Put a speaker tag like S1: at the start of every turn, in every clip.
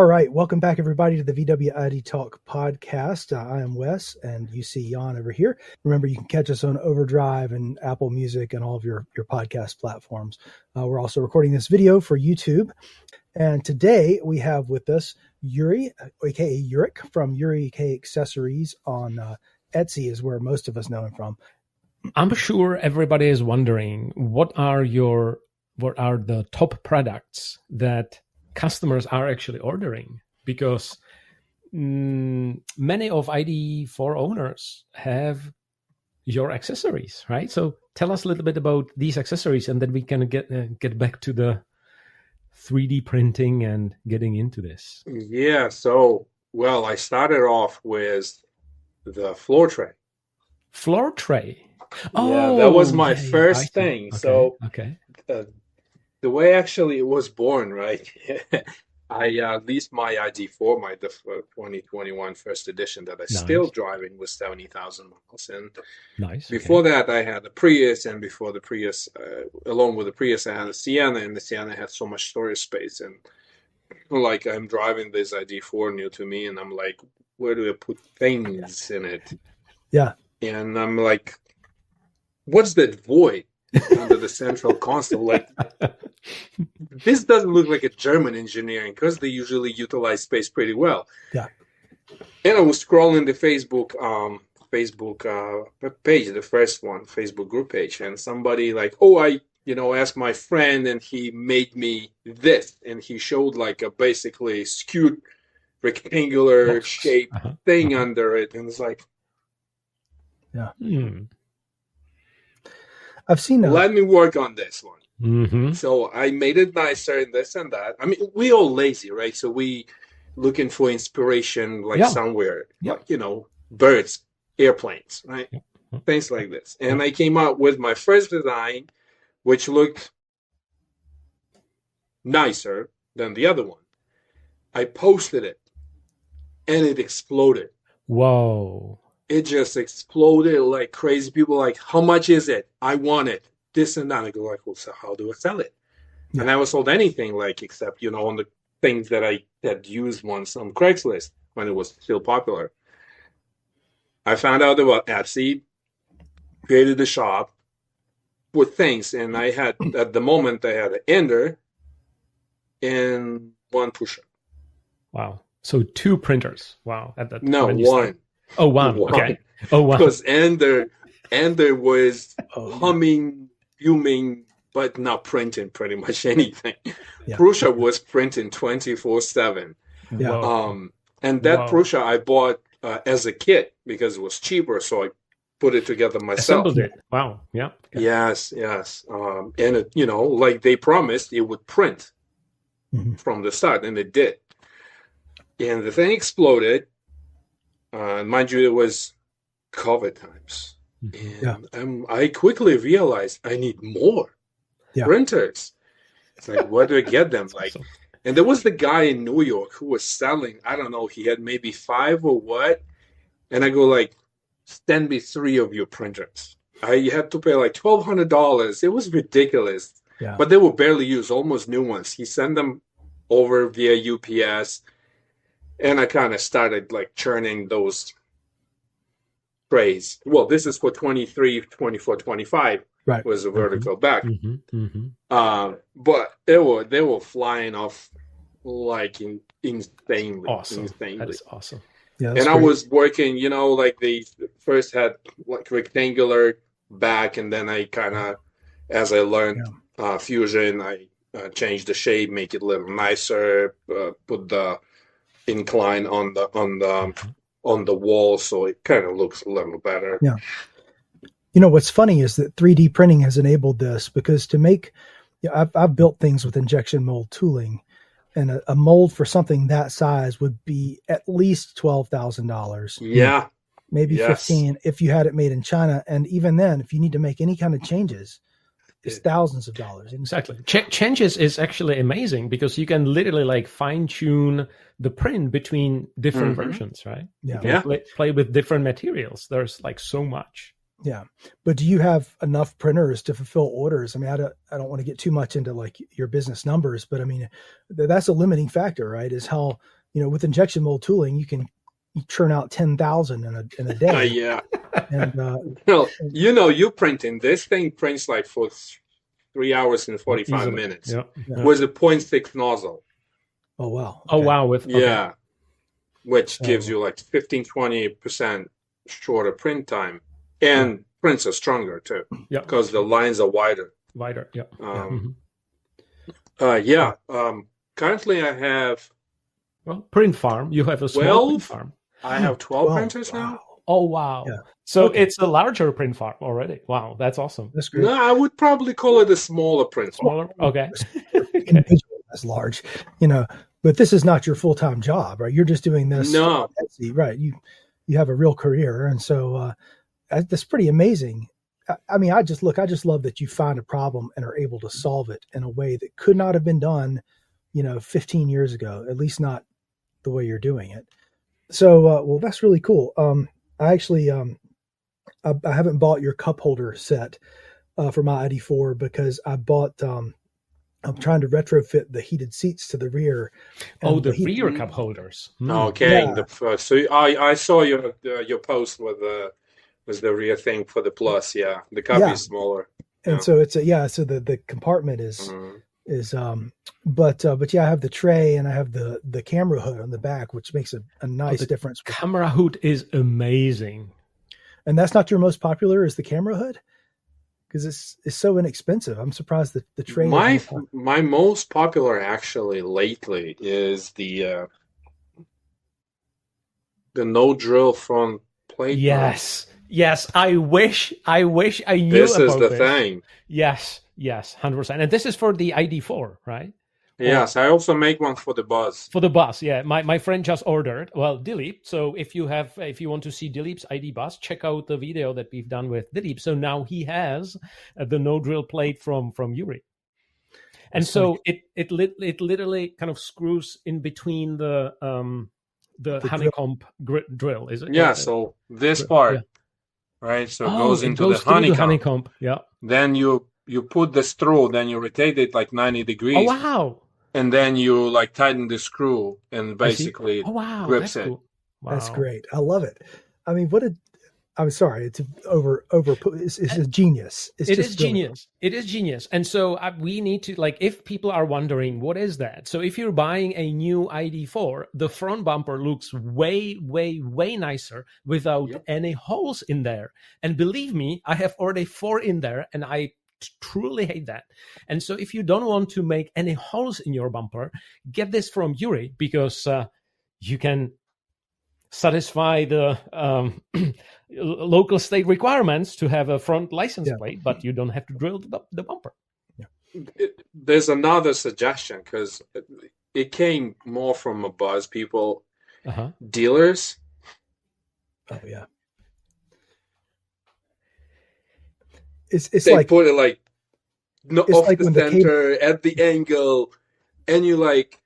S1: All right, welcome back, everybody, to the VW ID Talk podcast. I am Wes, and you see Jan over here. Remember, you can catch us on Overdrive and Apple Music and all of your podcast platforms. We're also recording this video for YouTube. And today we have with us Yuri, aka Yurik, from YuriKAccessories on Etsy is where most of us know him from.
S2: I'm sure everybody is wondering, what are the top products that customers are actually ordering? Because many of ID4 owners have your accessories, right? So tell us a little bit about these accessories, and then we can get back to the 3D printing and getting into this.
S3: Yeah, so, well, I started off with the floor tray.
S2: Floor tray?
S3: Yeah, that was my first thing.
S2: Okay,
S3: so
S2: okay.
S3: The way actually it was born, right? I leased my ID4, the 2021 first edition that I still driving with 70,000 miles. And before that, I had a Prius, and before the Prius, along with the Prius, I had a Sienna, and the Sienna had so much storage space. And like, I'm driving this ID4 new to me, and I'm like, where do I put things in it?
S1: Yeah.
S3: And I'm like, what's that void under the central console? Like, this doesn't look like a German engineering, because they usually utilize space pretty well.
S1: Yeah.
S3: And I was scrolling the Facebook page, the first one, Facebook group page, and somebody like, I asked my friend, and he made me this, and he showed like a basically skewed rectangular shaped thing under it, and it's like,
S1: yeah. I've seen that.
S3: Let me work on this one.
S2: Mm-hmm.
S3: So I made it nicer and this and that. I mean, we all lazy, right? So we looking for inspiration somewhere, like, birds, airplanes, right? Yeah. Things like this. And I came out with my first design, which looked nicer than the other one. I posted it, and it exploded.
S2: Whoa.
S3: It just exploded like crazy. People like, how much is it? I want it. This and that. I go like, well, so how do I sell it? Yeah. I never sold anything except, on the things that I had used once on Craigslist when it was still popular. I found out about Etsy, created a shop with things. And I had, at the moment, I had an ender and one pusher.
S2: Wow. So 2 printers. Wow.
S3: No, one.
S2: Oh, one. Okay. Oh, wow.
S3: Because Ender was humming, fuming, but not printing pretty much anything. Yeah. Prusa was printing 24/7.
S1: Yeah.
S3: And that Prusa I bought as a kit because it was cheaper, so I put it together myself.
S2: Assembled it. Wow. Yeah.
S3: Yes. And it, like they promised, it would print from the start, and it did. And the thing exploded. Mind you, it was COVID times. And I quickly realized I need more printers. It's like, where do I get them? Awesome. And there was the guy in New York who was selling, I don't know, he had maybe 5 or what. And I go like, send me 3 of your printers. I had to pay like $1,200. It was ridiculous. Yeah. But they were barely used, almost new ones. He sent them over via UPS. And I kind of started like churning those trays. Well, this is for 23, 24, 25 was a vertical back. But they were flying off like insanely.
S2: Awesome.
S3: Insanely.
S2: That is awesome.
S1: Yeah,
S3: and I was working, like they first had like rectangular back, and then I kind of, as I learned Fusion, I changed the shape, make it a little nicer, put the incline on the wall, so it kind of looks a little better.
S1: Yeah. What's funny is that 3D printing has enabled this, because to make, I've built things with injection mold tooling, and a mold for something that size would be at least $12,000.
S3: Yeah.
S1: Maybe 15 if you had it made in China. And even then, if you need to make any kind of changes, it's thousands of dollars.
S2: Exactly. Changes is actually amazing, because you can literally like fine tune the print between different versions, right?
S1: Yeah.
S2: You can play with different materials. There's like so much.
S1: Yeah. But do you have enough printers to fulfill orders? I mean, I don't want to get too much into like your business numbers, but I mean, that's a limiting factor, right? Is how, with injection mold tooling, you churn out 10,000 in a day.
S3: Yeah.
S1: And,
S3: Well, you printing, this thing prints like for 3 hours and 45
S2: Easily.
S3: minutes
S2: Yeah.
S3: with a 0.6 nozzle.
S1: Oh, wow.
S2: Oh, wow.
S3: Yeah. Which gives you like 15-20% shorter print time. And prints are stronger too.
S2: Yeah.
S3: Because the lines are wider.
S2: Wider, yeah.
S3: Currently I have...
S2: Well, print farm. You have a small print farm.
S3: I have 12 printers now.
S2: Oh, wow. Yeah. So it's a larger print farm already. Wow, that's awesome.
S1: That's great.
S3: No, I would probably call it a smaller print farm.
S2: Smaller? Okay.
S1: That's large, but this is not your full-time job, right? You're just doing this.
S3: No.
S1: Right. You have a real career. And so that's pretty amazing. I mean, I just love that you find a problem and are able to solve it in a way that could not have been done, 15 years ago, at least not the way you're doing it. So, well, that's really cool. I actually, I haven't bought your cup holder set for my ID.4 because I bought, I'm trying to retrofit the heated seats to the rear.
S2: The rear cup holders.
S3: Okay. Yeah. So I saw your post with the rear thing for the Plus. Yeah, the cup is smaller.
S1: And so it's so the compartment is but I have the tray and I have the camera hood on the back, which makes a nice difference.
S2: Camera hood is amazing.
S1: And that's not your most popular, is the camera hood? Because it's so inexpensive. I'm surprised that the tray.
S3: My most popular actually lately is the no drill front plate.
S2: Yes. I wish I knew.
S3: This
S2: about
S3: is the
S2: this.
S3: thing.
S2: Yes, 100%. And this is for the ID.4, right?
S3: Yes, I also make one for the Buzz.
S2: For the Buzz, yeah. My friend just ordered. Well, Dilip. So if you want to see Dilip's ID.Buzz, check out the video that we've done with Dilip. So now he has the no drill plate from Yuri, and so it literally kind of screws in between the honeycomb drill. Is it?
S3: Yeah. So this part, right? So it goes into the honeycomb.
S2: Yeah.
S3: Then you put the screw, then you rotate it like 90 degrees.
S2: Oh, wow.
S3: And then you like tighten the screw and basically grips it.
S2: Cool. Wow.
S1: That's great. I love it. I mean, I'm sorry, it's it's a genius.
S2: It is genius. It is genius. And so we need to, like, if people are wondering, what is that? So if you're buying a new ID.4, the front bumper looks way, way, way nicer without any holes in there. And believe me, I have already 4 in there and I truly hate that. And so if you don't want to make any holes in your bumper, get this from Yuri, because you can satisfy the local state requirements to have a front license plate, but you don't have to drill the bumper.
S3: There's another suggestion, because it came more from a Buzz people, dealers.
S1: Oh yeah. It's
S3: they
S1: like
S3: put it like off
S1: like
S3: the center at the angle, and you look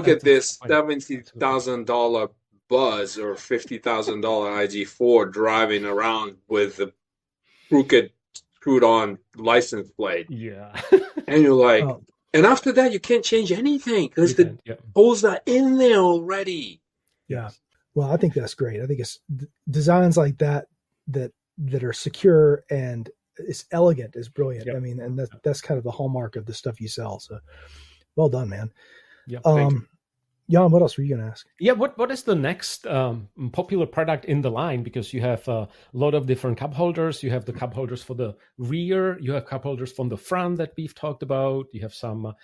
S3: at this $70,000 Buzz or $50,000 ID.4 driving around with the crooked screwed on license plate.
S2: Yeah.
S3: And you're like, and after that you can't change anything because the holes are in there already.
S1: Yeah. Well, I think that's great. I think it's designs like that are secure and it's elegant is brilliant. I mean, and that's kind of the hallmark of the stuff you sell. So well done, man.
S2: Yeah.
S1: Jan, what else were you going to ask?
S2: Yeah, what is the next popular product in the line? Because you have a lot of different cup holders. You have the cup holders for the rear. You have cup holders from the front that we've talked about. You have some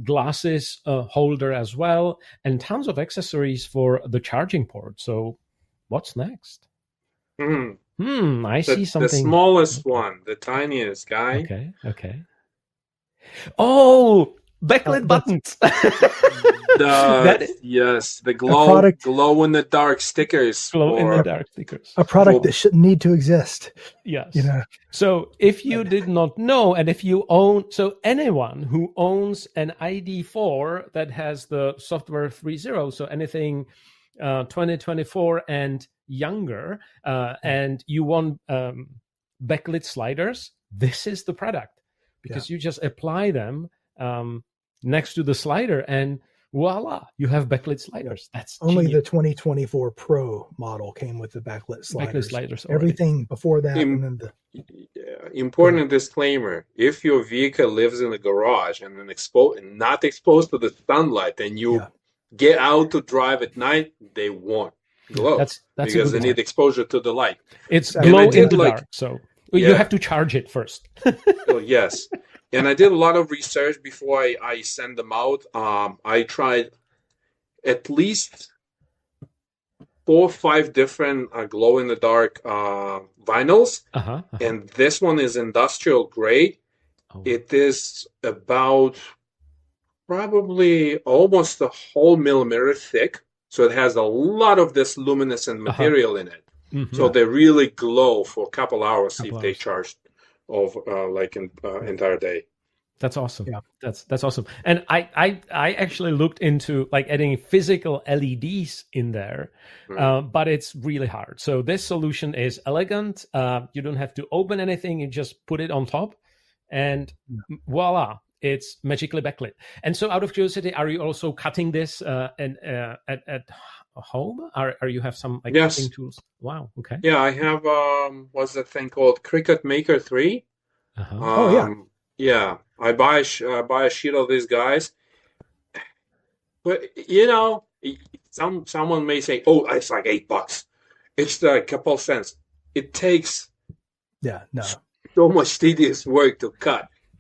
S2: glasses holder as well, and tons of accessories for the charging port. So what's next? I see something.
S3: The smallest one, the tiniest guy.
S2: Okay. Oh, backlit buttons.
S3: The glow in the dark stickers.
S1: A product that shouldn't need to exist.
S2: Yes. So if you did not know, and if you anyone who owns an ID.4 that has the software 3.0, so anything 2024 and younger, and you want backlit sliders, this is the product, because you just apply them next to the slider and voila, you have backlit sliders. That's
S1: only
S2: genius.
S1: the 2024 Pro model came with the backlit sliders.
S2: Backlit sliders
S1: Everything before that, and then
S3: important disclaimer: if your vehicle lives in a garage and then not exposed to the sunlight, and you get out to drive at night, they won't glow.
S2: That's
S3: because they need exposure to the light.
S2: It's glow in the dark, so you have to charge it first.
S3: Oh, yes. And I did a lot of research before I send them out. I tried at least 4 or 5 different glow-in-the-dark vinyls. And this one is industrial grade. It is about probably almost a whole millimeter thick. So it has a lot of this luminescent material in it. So they really glow for a couple hours if they charge entire day.
S2: That's awesome. Yeah. That's awesome. And I actually looked into like adding physical LEDs in there, but it's really hard. So this solution is elegant. You don't have to open anything. You just put it on top and voila, it's magically backlit. And so out of curiosity, are you also cutting this at home? Are you have some cutting tools? Wow. Okay.
S3: Yeah, I have what's that thing called? Cricut Maker 3. Yeah, I buy a sheet of these guys, but someone may say, "Oh, it's like $8. It's a couple cents." It takes so much tedious work to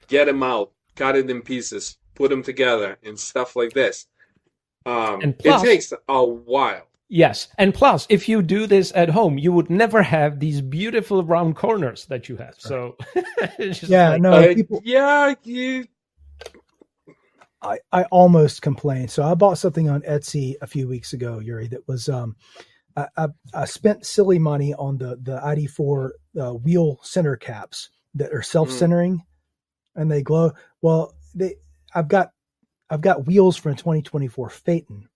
S3: get them out, cut it in pieces, put them together, and stuff like this. And plus, it takes a while.
S2: Yes, and plus, if you do this at home, you would never have these beautiful round corners that you have. So,
S1: I almost complained. So I bought something on Etsy a few weeks ago, Yuri. That was I spent silly money on the ID.4 wheel center caps that are self-centering, and they glow. Well, I've got wheels from 2024 Phaeton.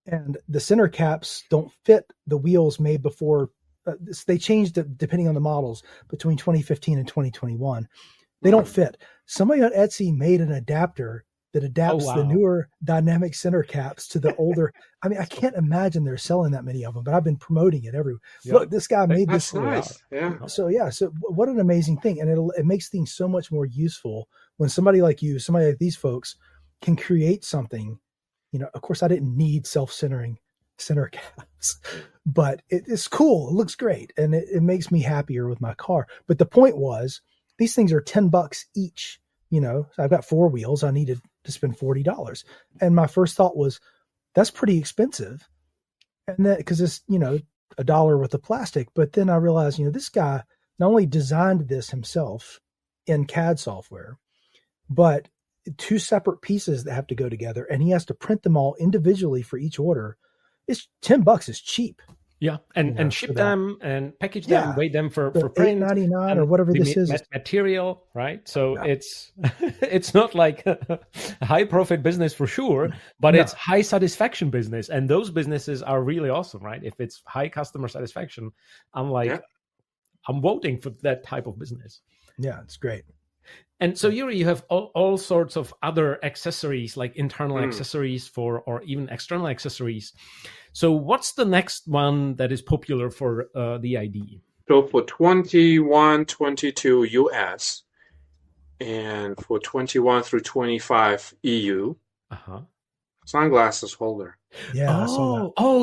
S1: And the center caps don't fit the wheels made before. They changed it depending on the models between 2015 and 2021. They don't fit. Somebody on Etsy made an adapter that adapts the newer dynamic center caps to the older. I mean, I can't imagine they're selling that many of them, but I've been promoting it everywhere. Look, this guy made this.
S3: Nice. Yeah.
S1: So what an amazing thing. And it makes things so much more useful when somebody like you, somebody like these folks can create something. Of course, I didn't need self-centering center caps, but it's cool. It looks great. And it makes me happier with my car. But the point was, these things are $10 each. So I've got 4 wheels. I needed to spend $40. And my first thought was, that's pretty expensive. And that, because it's, $1 worth of plastic. But then I realized, this guy not only designed this himself in CAD software, but 2 separate pieces that have to go together, and he has to print them all individually for each order. It's $10 is cheap.
S2: Yeah, and ship them and package them, weigh them for print,
S1: $8.99 or whatever this is.
S2: Material, right? So it's not like a high profit business for sure, but it's high satisfaction business, and those businesses are really awesome, right? If it's high customer satisfaction, I'm voting for that type of business.
S1: Yeah, it's great.
S2: And so, Yuri, you have all sorts of other accessories, like internal accessories or even external accessories. So what's the next one that is popular for the ID?
S3: So for 21, 22 US, and for 21 through 25 EU, sunglasses holder.
S1: Yeah.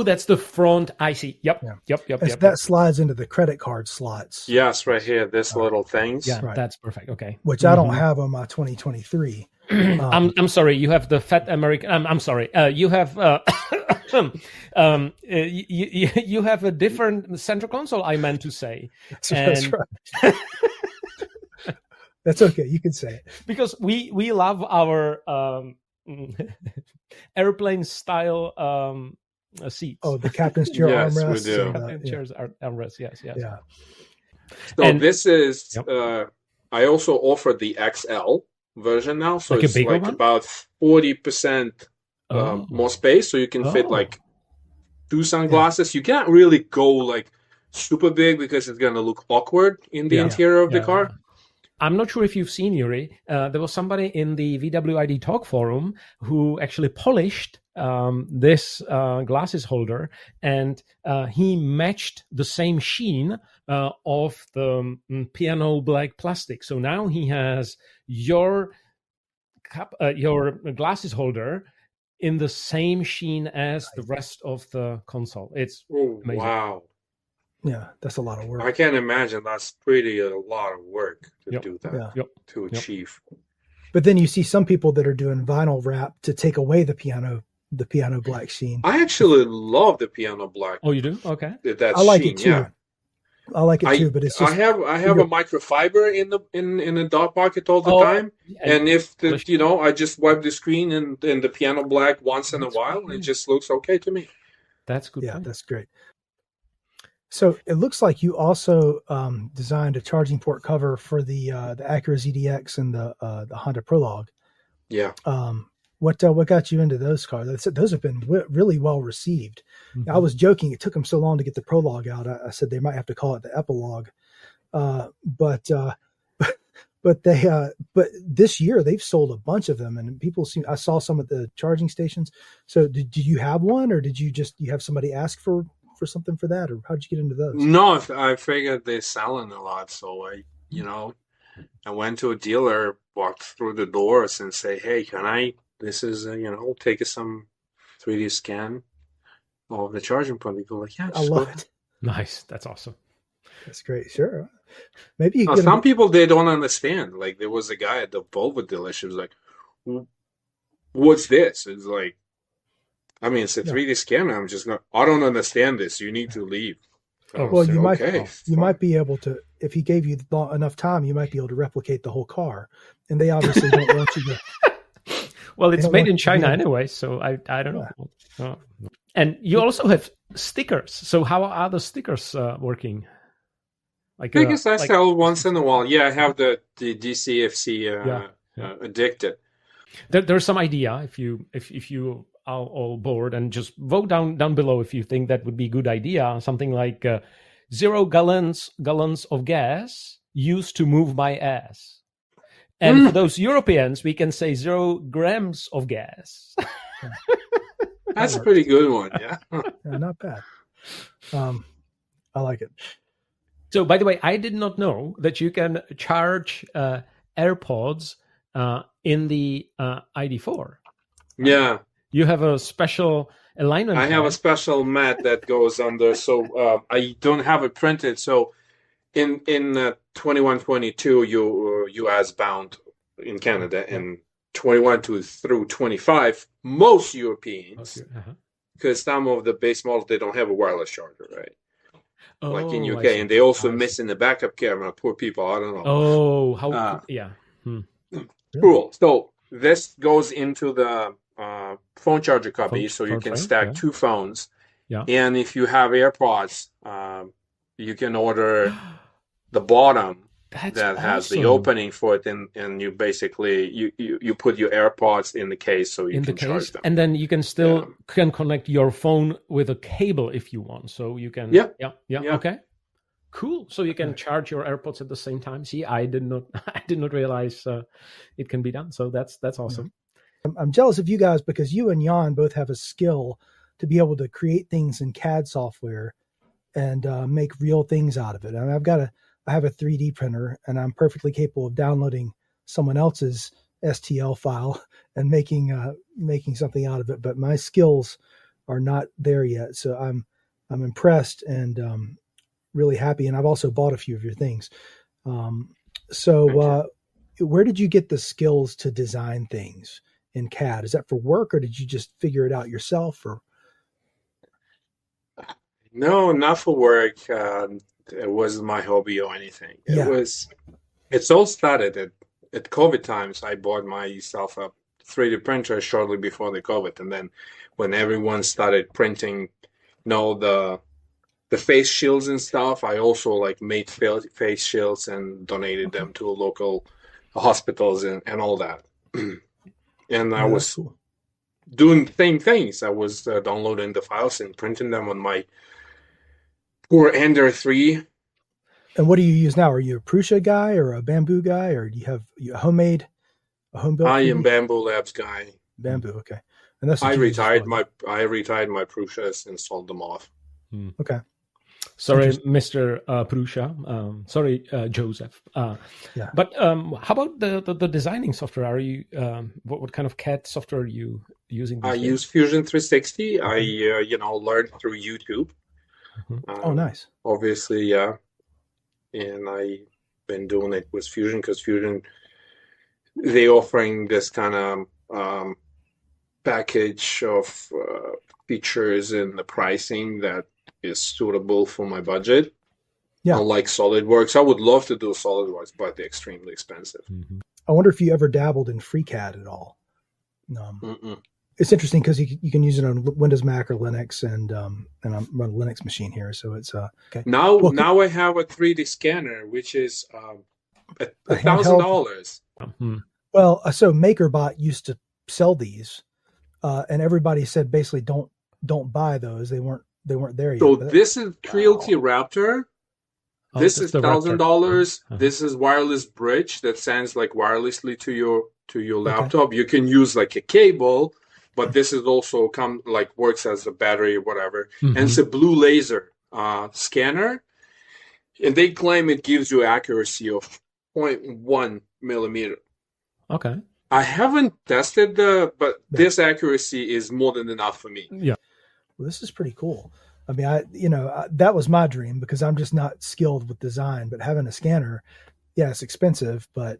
S2: That's the front. I see. Yep.
S1: That slides into the credit card slots.
S3: Yes, right here. This little things.
S2: Yeah, that's perfect. Okay.
S1: Which I don't have on my 2023.
S2: I'm sorry. You have the fat American. I'm sorry. You have you have a different center console. I meant to say.
S1: That's right. That's okay. You can say it
S2: because we love our. Airplane style seats.
S1: Oh, the captain's chair armrests.
S3: Yes, we do.
S2: Captain's chairs armrests. Yes.
S1: Yeah.
S3: So this is. I also offer the XL version now, so
S2: like
S3: it's like
S2: one?
S3: about 40% more space, so you can fit like do sunglasses. You can't really go like super big because it's going to look awkward in the interior of the car.
S2: I'm not sure if you've seen, Yuri. There was somebody in the VWID Talk forum who actually polished this glasses holder, and he matched the same sheen of the piano black plastic. So now he has your glasses holder in the same sheen as the rest of the console. It's amazing.
S3: Wow.
S1: Yeah, that's a lot of work.
S3: I can't imagine. That's pretty a lot of work to do that, to achieve.
S1: But then you see some people that are doing vinyl wrap to take away the piano black sheen.
S3: I actually love the piano black.
S2: Oh, you do? Okay.
S1: I like it too.
S3: Yeah.
S1: I like it too, but it's just
S3: I have a microfiber in the dog pocket all the time, and if I just wipe the screen and the piano black once in a while, and it just looks okay to me.
S2: That's good.
S1: Yeah, that's great. So it looks like you also designed a charging port cover for the Acura ZDX and the Honda Prologue.
S3: Yeah.
S1: What got you into those cars? Those have been really well received. Mm-hmm. I was joking. It took them so long to get the Prologue out. I said they might have to call it the Epilogue. But this year they've sold a bunch of them, and I saw some at the charging stations. So did you have one, or did you have somebody ask for something for that, or how did you get into those?
S3: No, I figured they're selling a lot, so I went to a dealer, walked through the doors, and say, "Hey, can I? This is take some 3D scan of the charging point." They go like, "Yeah,
S1: I love it."
S2: Nice, that's awesome.
S1: That's great. Sure, maybe
S3: some people they don't understand. Like there was a guy at the Volvo dealership was like, "What's this?" It's like, I mean, it's a 3D scanner. I'm just not. I don't understand this. You need to leave.
S1: Well, you might be able to, if he gave you enough time, you might be able to replicate the whole car. And they obviously don't want you to.
S2: Well, it's made in China anyway, so I don't know. Oh. And you also have stickers. So how are the stickers working?
S3: Like I guess I sell once in a while. Yeah, I have the DCFC addicted.
S2: There's some idea if you are all bored, and just vote down below if you think that would be a good idea. Something like 0 gallons of gas used to move my ass. And for those Europeans, we can say 0 grams of gas.
S3: That's a pretty good one, yeah.
S1: Yeah, not bad. I like it.
S2: So, by the way, I did not know that you can charge AirPods in the ID.4.
S3: Yeah.
S2: You have a special alignment.
S3: I have a special mat that goes under, so I don't have it printed. So in 21-22, US bound in Canada, and 21 through 25, most Europeans, because some of the base models, they don't have a wireless charger, right? Like in UK, and they also missing the backup camera. Poor people, I don't know.
S2: Oh, how?
S3: Cool. So this goes into the phone charger cubby, so you can stack 2 phones.
S2: Yeah.
S3: And if you have AirPods, you can order the bottom that has the opening for it, and you basically you put your AirPods in the case so you can charge them.
S2: And then you can still can connect your phone with a cable if you want. So you can okay. Cool. So you can charge your AirPods at the same time. See, I did not realize it can be done. So that's awesome.
S1: I'm jealous of you guys because you and Jan both have a skill to be able to create things in CAD software and make real things out of it. I mean, I have a 3D printer, and I'm perfectly capable of downloading someone else's STL file and making something out of it. But my skills are not there yet, so I'm impressed and really happy. And I've also bought a few of your things. Where did you get the skills to design things in CAD? Is that for work, or did you just figure it out yourself? Or
S3: no, not for work. It wasn't my hobby or anything. It all started at COVID times. I bought myself a 3D printer shortly before the COVID, and then when everyone started printing, the face shields and stuff, I also made face shields and donated them to local hospitals and all that. And I was cool. doing the same things. I was downloading the files and printing them on my poor Ender 3.
S1: And what do you use now? Are you a Prusa guy or a Bamboo guy, or do you have a home-built?
S3: I am Bamboo Labs guy.
S1: Bamboo, okay. And that's
S3: I retired my Prusas and sold them off.
S1: Okay.
S2: Sorry, Mr. Prusha. Sorry, Joseph.
S1: Yeah.
S2: But how about the designing software? Are you what kind of CAD software are you using?
S3: I use Fusion 360. I learned through YouTube.
S1: Oh, nice.
S3: Obviously, yeah. And I've been doing it with Fusion because Fusion, they offering this kind of package of features and the pricing that is suitable for my budget.
S1: Yeah.
S3: Unlike SolidWorks, I would love to do SolidWorks, but they're extremely expensive.
S1: I wonder if you ever dabbled in FreeCAD at all. It's interesting because you can use it on Windows, Mac, or Linux, and I'm on a Linux machine here, so it's okay.
S3: Now I have a 3D scanner, which is $1,000.
S1: Well, so MakerBot used to sell these, and everybody said basically don't buy those. They weren't there yet.
S3: So this is Realty Raptor. This is $1,000. This is wireless bridge that sends like wirelessly to your laptop. Okay. You can use like a cable, but this is also works as a battery or whatever. And it's a blue laser scanner, and they claim it gives you accuracy of 0.1 millimeter.
S1: Okay.
S3: I haven't tested but this accuracy is more than enough for me.
S1: Yeah. Well, this is pretty cool. I mean, that was my dream because I'm just not skilled with design, but having a scanner, yeah, it's expensive, but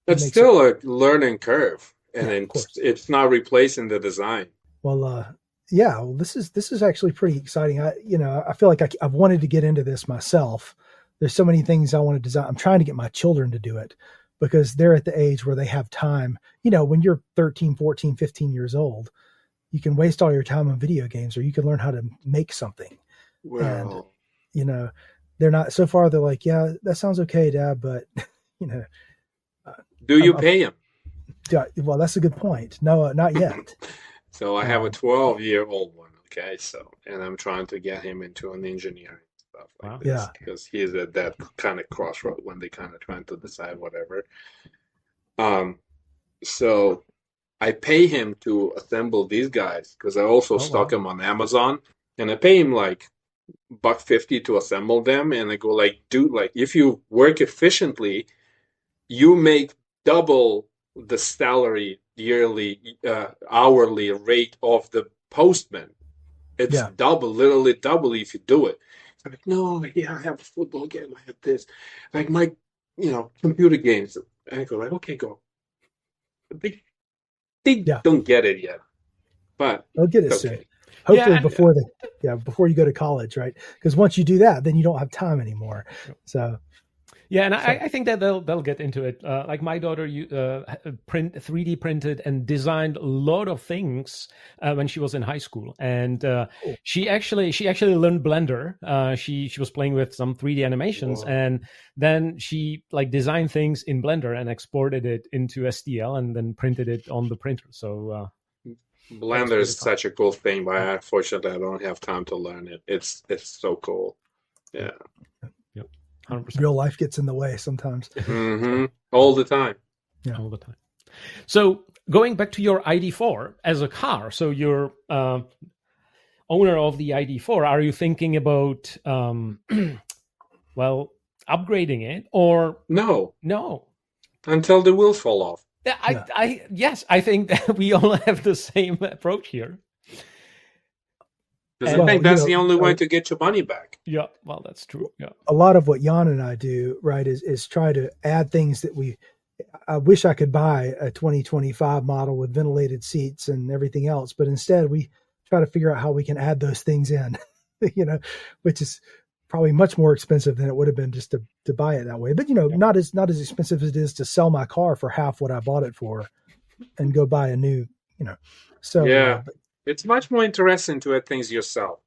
S3: it's still a learning curve, and it's not replacing the design.
S1: Well, this is actually pretty exciting. I feel like I've wanted to get into this myself. There's so many things I want to design. I'm trying to get my children to do it because they're at the age where they have time. When you're 13, 14, 15 years old, you can waste all your time on video games, or you can learn how to make something.
S3: Well,
S1: and, they're not so far. They're like, yeah, that sounds okay, Dad. But,
S3: do you pay him?
S1: Well, that's a good point. No, not yet.
S3: So I have a 12-year-old one. Okay. And I'm trying to get him into an engineering stuff like this because he's at that kind of crossroad when they kind of trying to decide whatever. So I pay him to assemble these guys because I also stock them on Amazon, and I pay him like $1.50 to assemble them. And I go dude, if you work efficiently, you make double the salary yearly, hourly rate of the postman. It's literally double if you do it. I'm like, no, I have a football game, I have this, like my, computer games. And I go okay, go. They don't get it yet, but
S1: they'll get it soon. Hopefully before you go to college, right? Because once you do that, then you don't have time anymore. So,
S2: I think that they'll get into it. Like my daughter, 3D printed and designed a lot of things when she was in high school, and she actually learned Blender. She was playing with some 3D animations, and then she designed things in Blender and exported it into STL and then printed it on the printer. So
S3: Blender is such a cool thing, but unfortunately I don't have time to learn it. It's so cool. Yeah.
S2: 100%.
S1: Real life gets in the way sometimes.
S3: All the time.
S1: Yeah.
S2: All the time. So going back to your ID.4 as a car, so you're owner of the ID.4, are you thinking about upgrading it or
S3: no until the wheels fall off?
S2: I think that we all have the same approach here.
S3: Because I think that's the only way to get your money back.
S2: Yeah, well, that's true. Yeah,
S1: a lot of what Jan and I do, right, is try to add things that I wish I could buy a 2025 model with ventilated seats and everything else, but instead we try to figure out how we can add those things in, which is probably much more expensive than it would have been just to buy it that way. But not as expensive as it is to sell my car for half what I bought it for, and go buy a new, So
S3: it's much more interesting to add things yourself.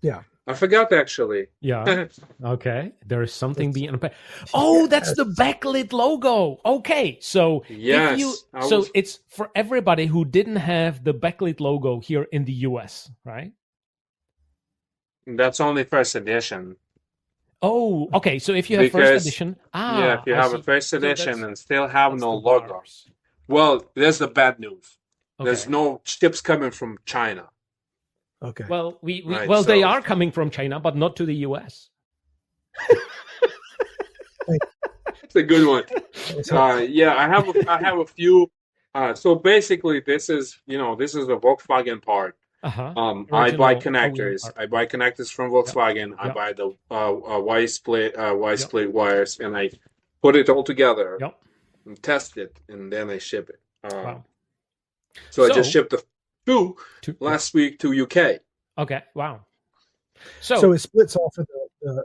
S1: Yeah.
S3: I forgot actually.
S2: Yeah. Okay. There is something being unpacked. Oh, that's the backlit logo. Okay. So
S3: Yes.
S2: it's for everybody who didn't have the backlit logo here in the US, right?
S3: That's only first edition.
S2: Oh, okay. So if you have first edition,
S3: if you have a first edition and still have no logo,
S2: bars.
S3: well, there's the bad news.
S2: Okay.
S3: There's no ships coming from China.
S1: Okay.
S2: Well,
S3: Right,
S2: they are coming from China, but not to the US.
S3: It's a good one. I have a few. So basically, this is a Volkswagen part. I buy connectors. I buy connectors from Volkswagen. I buy the Y split wires, and I put it all together and test it, and then I ship it.
S2: Wow.
S3: So I just shipped two last week to UK.
S2: Okay. Wow.
S1: So it splits off of the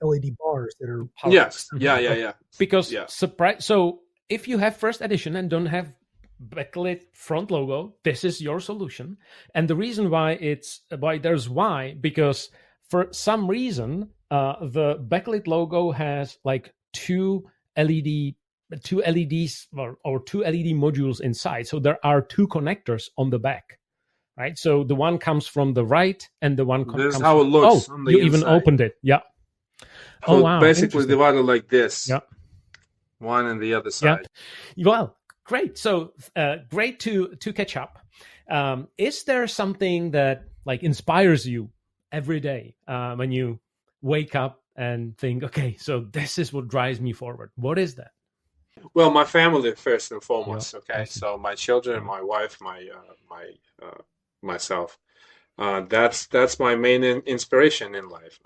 S1: LED bars that are.
S3: Yes. Yeah.
S2: Because surprise. So if you have first edition and don't have backlit front logo, this is your solution. And the reason why because for some reason the backlit logo has like two LEDs or two LED modules inside. So there are two connectors on the back, right? So the one comes from the right and the one
S3: This is how it looks on the
S2: you
S3: inside.
S2: even opened it. Yeah.
S3: So
S2: wow.
S3: basically divided like this.
S2: Yeah.
S3: One and the other side.
S2: Yeah. Well, great. So great to catch up. Is there something that like inspires you every day when you wake up and think, okay, so this is what drives me forward? What is that?
S3: Well, my family first and foremost. Okay, so my children, my wife, myself. That's my main inspiration in life.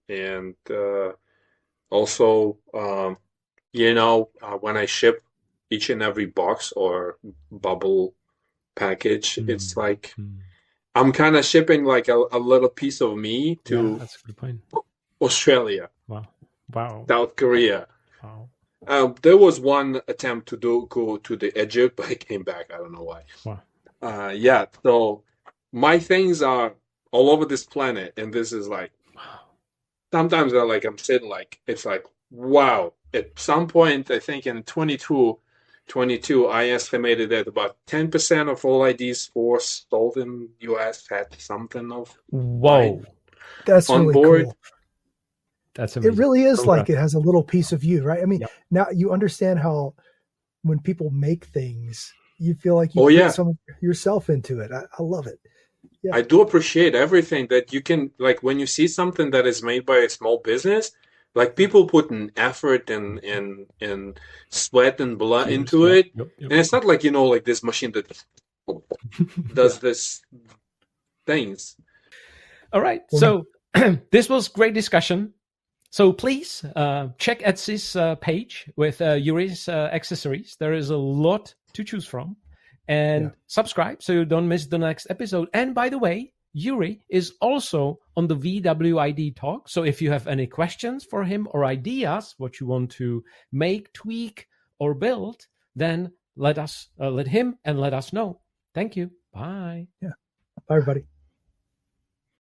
S3: And also, when I ship each and every box or bubble package, it's like I'm kind of shipping like a little piece of me to
S2: that's a good point.
S3: Australia.
S2: Wow.
S3: South Korea.
S2: Wow.
S3: There was one attempt to go to the Egypt, but I came back. I don't know why.
S2: Wow.
S3: So my things are all over this planet, and this is like sometimes I'm sitting like it's like wow. At some point, I think in 2022, I estimated that about 10% of all IDs sold in US had something of
S1: That's
S3: on
S1: really
S3: board.
S1: Cool.
S2: That's amazing.
S1: It really is like it has a little piece of you, right? I mean, now you understand how when people make things, you feel like you put some of yourself into it. I love it. Yeah.
S3: I do appreciate everything that you can, like when you see something that is made by a small business, like people put an effort and sweat and blood into it. And it's not like, like this machine that does this things.
S2: All right. So this was great discussion. So please check Etsy's page with Yuri's accessories. There is a lot to choose from. And subscribe so you don't miss the next episode. And by the way, Yuri is also on the VWID talk. So if you have any questions for him or ideas, what you want to make, tweak, or build, then let him and let us know. Thank you. Bye.
S1: Yeah. Bye, everybody.